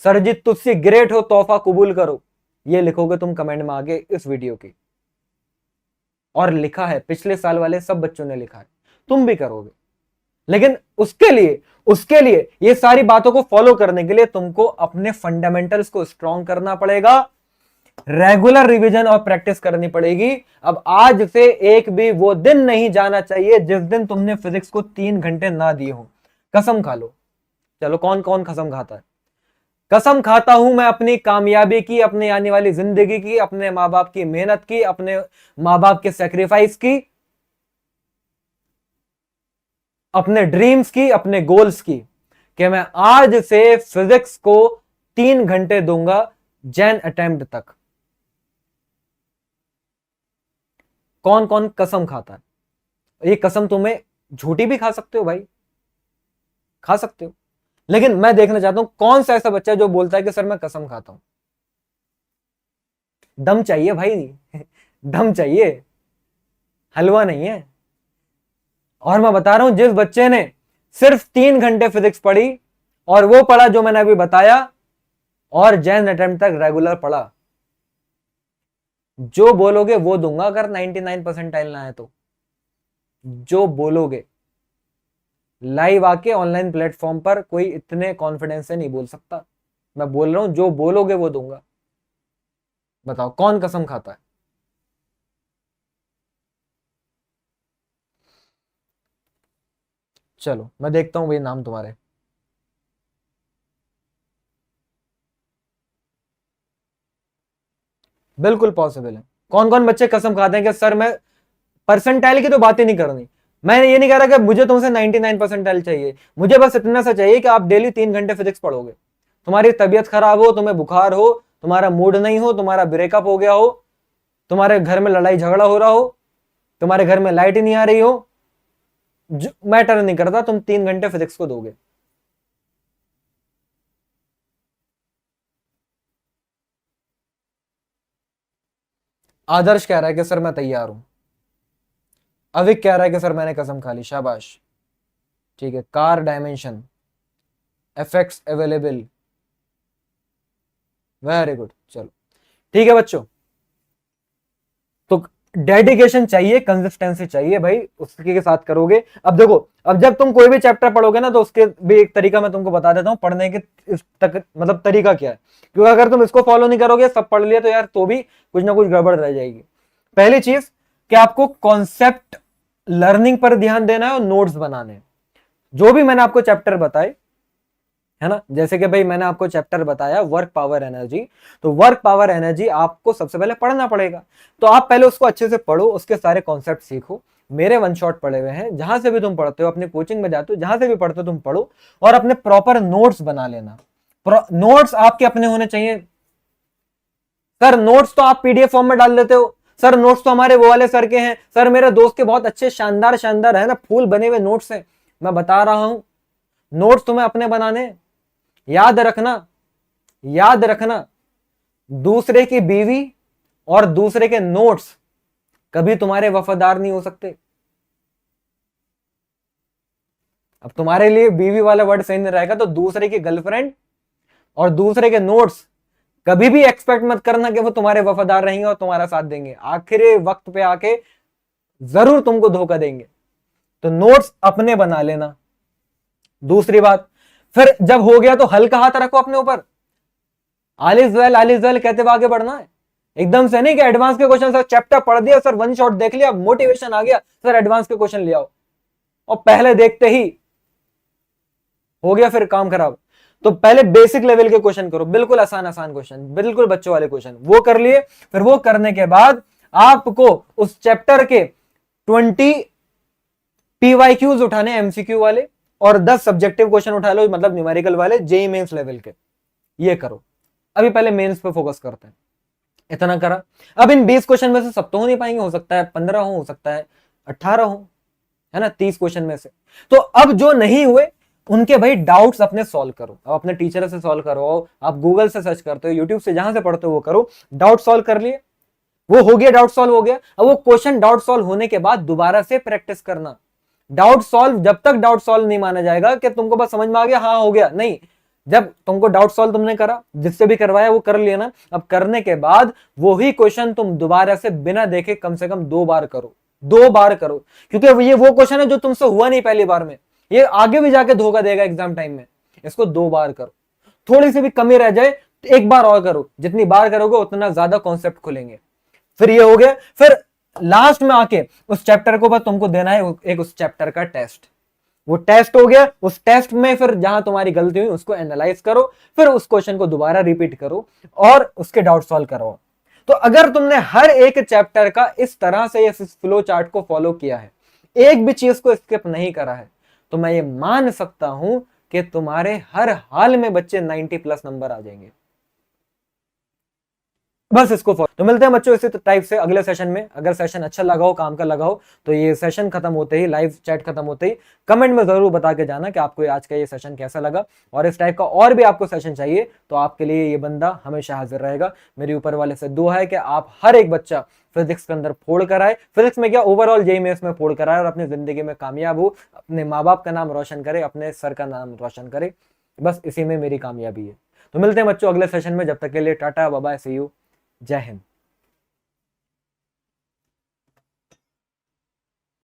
सर जी तुझसे ग्रेट हो, तोहफा कबूल करो। ये लिखोगे तुम कमेंट में आगे इस वीडियो की, और लिखा है, पिछले साल वाले सब बच्चों ने लिखा है, तुम भी करोगे। लेकिन उसके लिए ये सारी बातों को फॉलो करने के लिए तुमको अपने फंडामेंटल्स को स्ट्रॉन्ग करना पड़ेगा। रेगुलर रिवीजन और प्रैक्टिस करनी पड़ेगी। अब आज से एक भी वो दिन नहीं जाना चाहिए जिस दिन तुमने फिजिक्स को 3 घंटे ना दिए हो। कसम खा लो। चलो कौन कौन कसम खाता है? कसम खाता हूं मैं अपनी कामयाबी की, अपनी आने वाली जिंदगी की, अपने माँ बाप की मेहनत की, अपने माँ बाप के सेक्रीफाइस की, अपने ड्रीम्स की, अपने गोल्स की, कि मैं आज से फिजिक्स को 3 घंटे दूंगा जैन अटेम्प्ट तक। कौन कौन कसम खाता है? ये कसम तुम्हें झूठी भी खा सकते हो भाई, खा सकते हो, लेकिन मैं देखना चाहता हूं कौन सा ऐसा बच्चा जो बोलता है कि सर मैं कसम खाता हूं। दम चाहिए भाई, दम चाहिए, हलवा नहीं है। और मैं बता रहा हूं जिस बच्चे ने सिर्फ 3 घंटे फिजिक्स पढ़ी और वो पढ़ा जो मैंने अभी बताया, और जैन अटेम्प्ट तक रेगुलर पढ़ा, जो बोलोगे वो दूंगा अगर 99 परसेंटाइल ना है तो। जो बोलोगे, लाइव आके ऑनलाइन प्लेटफॉर्म पर कोई इतने कॉन्फिडेंस से नहीं बोल सकता। मैं बोल रहा हूं जो बोलोगे वो दूंगा। बताओ कौन कसम खाता है? चलो मैं देखता हूं भाई नाम तुम्हारे। बिल्कुल पॉसिबल है। कौन कौन बच्चे कसम खाते हैं कि सर मैं, परसेंटाइल की तो बात ही नहीं करनी, मैं ये नहीं कह रहा कि मुझे तुमसे 99 परसेंटाइल चाहिए, मुझे बस इतना सा चाहिए कि आप डेली 3 घंटे फिजिक्स पढ़ोगे। तुम्हारी तबीयत खराब हो, तुम्हें बुखार हो, तुम्हारा मूड नहीं हो, तुम्हारा ब्रेकअप हो गया हो, तुम्हारे घर में लड़ाई झगड़ा हो रहा हो, तुम्हारे घर में लाइट ही नहीं आ रही हो, मैटर नहीं करता, तुम 3 घंटे फिजिक्स को दोगे। आदर्श कह रहा है कि सर मैं तैयार हूं। अविक कह रहा है कि सर मैंने कसम खा ली। शाबाश, ठीक है। Car dimension, FX available, very good. चलो ठीक है बच्चों, तो डेडिकेशन चाहिए, कंसिस्टेंसी चाहिए भाई, उसके के साथ करोगे। अब देखो, अब जब तुम कोई भी चैप्टर पढ़ोगे ना तो उसके भी एक तरीका मैं तुमको बता देता हूं पढ़ने के, इस तक मतलब तरीका क्या है, क्योंकि अगर तुम इसको फॉलो नहीं करोगे, सब पढ़ लिया तो यार तो भी कुछ ना कुछ गड़बड़ रह जाएगी। पहली चीज कि आपको कॉन्सेप्ट लर्निंग पर ध्यान देना है और नोट्स बनाने हैं। जो भी मैंने आपको चैप्टर बताए, है ना, जैसे कि भाई मैंने आपको चैप्टर बताया वर्क पावर एनर्जी, तो वर्क पावर एनर्जी आपको सबसे पहले पढ़ना पड़ेगा। तो आप पहले उसको अच्छे से पढ़ो, उसके सारे कॉन्सेप्ट सीखो। मेरे वन शॉट पढ़े हुए हैं, जहां से भी तुम पढ़ते हो, अपने कोचिंग में जाते हो, जहां से भी पढ़ते हो तुम पढ़ो, और अपने प्रॉपर नोट्स बना लेना। नोट्स आपके अपने होने चाहिए। सर नोट्स तो आप पीडीएफ फॉर्म में डाल देते हो, सर नोट्स तो हमारे वो वाले सर के हैं, सर मेरे दोस्त के बहुत अच्छे शानदार शानदार है ना फूल बने हुए नोट्स हैं। मैं बता रहा हूं, नोट्स तुम्हें अपने बनाने। याद रखना, याद रखना, दूसरे की बीवी और दूसरे के नोट्स कभी तुम्हारे वफादार नहीं हो सकते। अब तुम्हारे लिए बीवी वाला वर्ड सही नहीं रहेगा, तो दूसरे की गर्लफ्रेंड और दूसरे के नोट्स कभी भी एक्सपेक्ट मत करना कि वो तुम्हारे वफादार रहेंगे और तुम्हारा साथ देंगे। आखिरी वक्त पे आके जरूर तुमको धोखा देंगे। तो नोट्स अपने बना लेना। दूसरी बात, फिर जब हो गया तो हल्का हाथ रखो अपने ऊपर। आल इज वेल कहते हुए आगे बढ़ना है। एकदम से नहीं कि एडवांस के क्वेश्चन, सर चैप्टर पढ़ दिया, सर वन शॉट देख लिया, मोटिवेशन आ गया, सर एडवांस के क्वेश्चन ले आओ, और पहले देखते ही हो गया फिर काम खराब। तो पहले बेसिक लेवल के क्वेश्चन करो, बिल्कुल आसान आसान क्वेश्चन, बिल्कुल बच्चों वाले क्वेश्चन, वो कर लिए। फिर वो करने के बाद आपको उस चैप्टर के 20 पीवाईक्यूज उठाने, एमसीक्यू वाले, और 10 सब्जेक्टिव क्वेश्चन उठा लो, मतलब न्यूमेरिकल वाले, जेई मेंस लेवल के। ये करो। अभी पहले मेंस पे फोकस करते हैं। इतना करा। अब इन 20 क्वेश्चन में से सब तो हो नहीं पाएंगे, हो सकता है 15 हो सकता है 18 हो, है ना, 30 क्वेश्चन में से। तो अब जो नहीं हुए उनके भाई डाउट्स अपने सॉल्व करो। अब अपने टीचर से सॉल्व करो, आप गूगल से सर्च करते हो, यूट्यूब से जहां से पढ़ते हो वो करो। डाउट सॉल्व कर लिए, वो हो गया, डाउट सॉल्व हो गया। अब वो क्वेश्चन डाउट सॉल्व होने के बाद दोबारा से प्रैक्टिस करना। डाउट सॉल्व, जब तक डाउट सॉल्व नहीं माना जाएगा कि तुमको बस समझ में आ गया, हाँ हो गया, नहीं। जब तुमको डाउट सॉल्व तुमने करा, जिससे भी करवाया वो कर लिया ना, अब करने के बाद वही क्वेश्चन तुम दोबारा से बिना देखे कम से कम 2 बार करो। 2 बार करो, क्योंकि ये वो क्वेश्चन है जो तुमसे हुआ नहीं पहली बार में, ये आगे भी जाके धोखा देगा एग्जाम टाइम में। इसको 2 बार करो। थोड़ी सी भी कमी रह जाए एक बार और करो, जितनी बार करोगे उतना ज्यादा कॉन्सेप्ट खुलेंगे। फिर ये हो गया, फिर लास्ट में आके उस चैप्टर को बस तुमको देना है एक उस चैप्टर का टेस्ट। वो टेस्ट हो गया, उस टेस्ट में फिर जहां तुम्हारी गलती हुई उसको एनालाइज करो, फिर उस क्वेश्चन को दोबारा रिपीट करो और उसके डाउट सॉल्व करो। तो अगर तुमने हर एक चैप्टर का इस तरह से इस फ्लो चार्ट को फॉलो किया है, एक भी चीज को स्किप नहीं करा है, तो मैं ये मान सकता हूं कि तुम्हारे हर हाल में बच्चे 90 प्लस नंबर आ जाएंगे। बस इसको फॉलो। तो मिलते हैं बच्चों इसी टाइप से अगले सेशन में। अगर सेशन अच्छा लगा हो, काम का लगा हो, तो ये सेशन खत्म होते ही, लाइव चैट खत्म होते ही कमेंट में जरूर बता के जाना कि आपको आज का ये सेशन कैसा लगा। और इस टाइप का और भी आपको सेशन चाहिए तो आपके लिए ये बंदा हमेशा हाजिर रहेगा। मेरी ऊपर वाले से दुआ है कि आप हर एक बच्चा फिजिक्स के अंदर फोड़ कर आए, फिजिक्स में क्या ओवरऑल जेईई मेंस में फोड़ कर आए और अपनी जिंदगी में कामयाब हो, अपने माँ बाप का नाम रोशन करे, अपने सर का नाम रोशन करे। बस इसी में मेरी कामयाबी है। तो मिलते हैं बच्चों अगले सेशन में। जब तक के लिए tata bye bye, see you, जय हिंद।